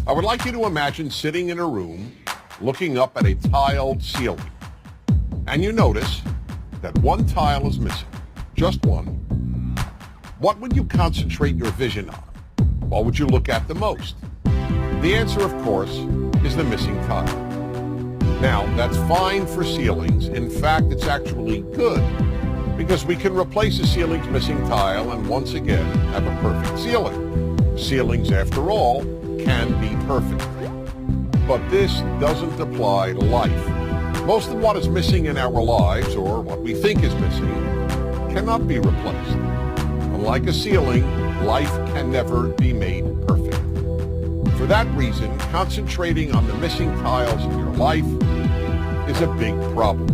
I would like you to imagine sitting in a room looking up at a tiled ceiling. And you notice that one tile is missing, just one. What would you concentrate your vision on? What would you look at the most? The answer, of course, is the missing tile. Now, that's fine for ceilings. In fact, it's actually good because we can replace a ceiling's missing tile and once again have a perfect ceiling. Ceilings, after all, can be perfect. But this doesn't apply to life. Most of what is missing in our lives, or what we think is missing, cannot be replaced. Unlike a ceiling, life can never be made perfect. For that reason, concentrating on the missing tiles in your life is a big problem.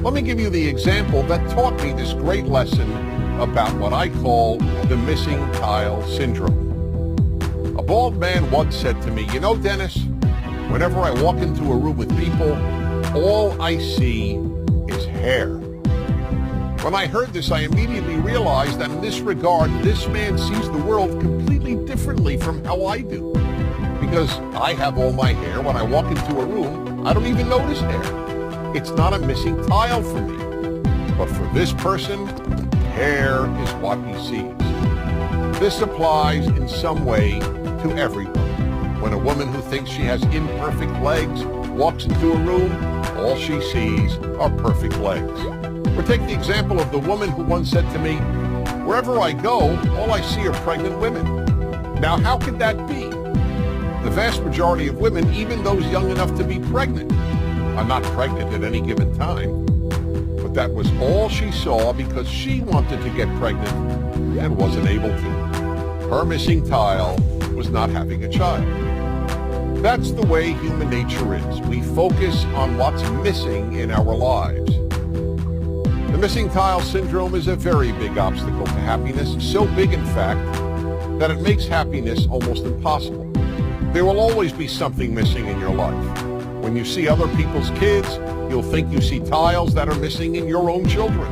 Let me give you the example that taught me this great lesson about what I call the missing tile syndrome. A bald man once said to me, "You know, Dennis, whenever I walk into a room with people, all I see is hair." When I heard this, I immediately realized that in this regard, this man sees the world completely differently from how I do. Because I have all my hair. When I walk into a room, I don't even notice hair. It's not a missing tile for me. But for this person, hair is what he sees. This applies in some way to everyone. When a woman who thinks she has imperfect legs walks into a room, all she sees are perfect legs. Or take the example of the woman who once said to me, "Wherever I go, all I see are pregnant women." Now, how could that be? The vast majority of women, even those young enough to be pregnant, are not pregnant at any given time. But that was all she saw because she wanted to get pregnant and wasn't able to. Her missing tile was not having a child. That's the way human nature is. We focus on what's missing in our lives. The missing tile syndrome is a very big obstacle to happiness, so big in fact that it makes happiness almost impossible. There will always be something missing in your life. When you see other people's kids, you'll think you see tiles that are missing in your own children.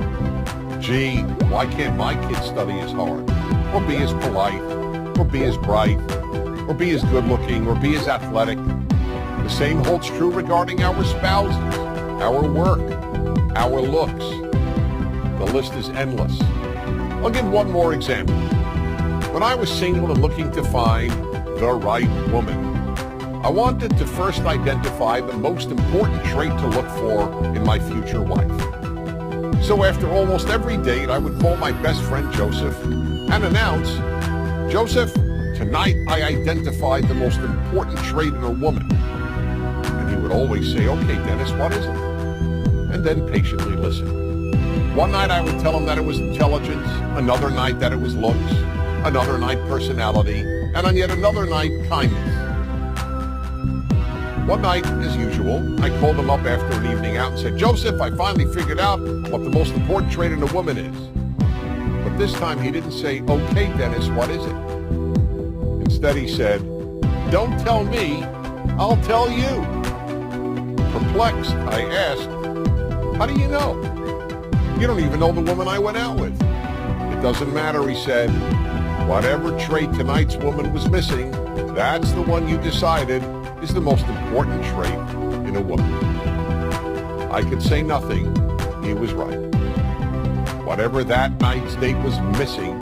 Gee, why can't my kid study as hard, or be as polite, or be as bright, or be as good-looking, or be as athletic? The same holds true regarding our spouses, our work, our looks. The list is endless. I'll give one more example. When I was single and looking to find the right woman, I wanted to first identify the most important trait to look for in my future wife. So after almost every date, I would call my best friend Joseph and announce, "Joseph, tonight I identified the most important trait in a woman." And he would always say, "Okay, Dennis, what is it?" And then patiently listen. One night I would tell him that it was intelligence, another night that it was looks, another night personality, and on yet another night kindness. One night, as usual, I called him up after an evening out and said, "Joseph, I finally figured out what the most important trait in a woman is." But this time he didn't say, "Okay, Dennis, what is it?" Instead he said, "Don't tell me, I'll tell you." Perplexed, I asked, "How do you know? You don't even know the woman I went out with." "It doesn't matter," he said. "Whatever trait tonight's woman was missing, that's the one you decided is the most important trait in a woman." I could say nothing. He was right. Whatever that night's date was missing,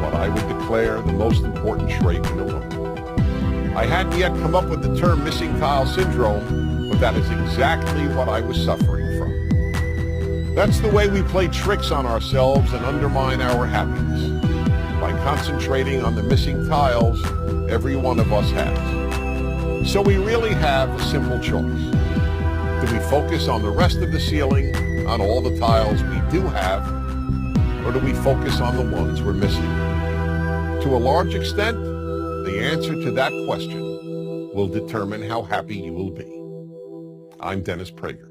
what I would declare the most important trait in a woman. I hadn't yet come up with the term missing tile syndrome, but that is exactly what I was suffering from. That's the way we play tricks on ourselves and undermine our happiness, by concentrating on the missing tiles every one of us has. So we really have a simple choice. Do we focus on the rest of the ceiling, on all the tiles we do have, or do we focus on the ones we're missing? To a large extent, the answer to that question will determine how happy you will be. I'm Dennis Prager.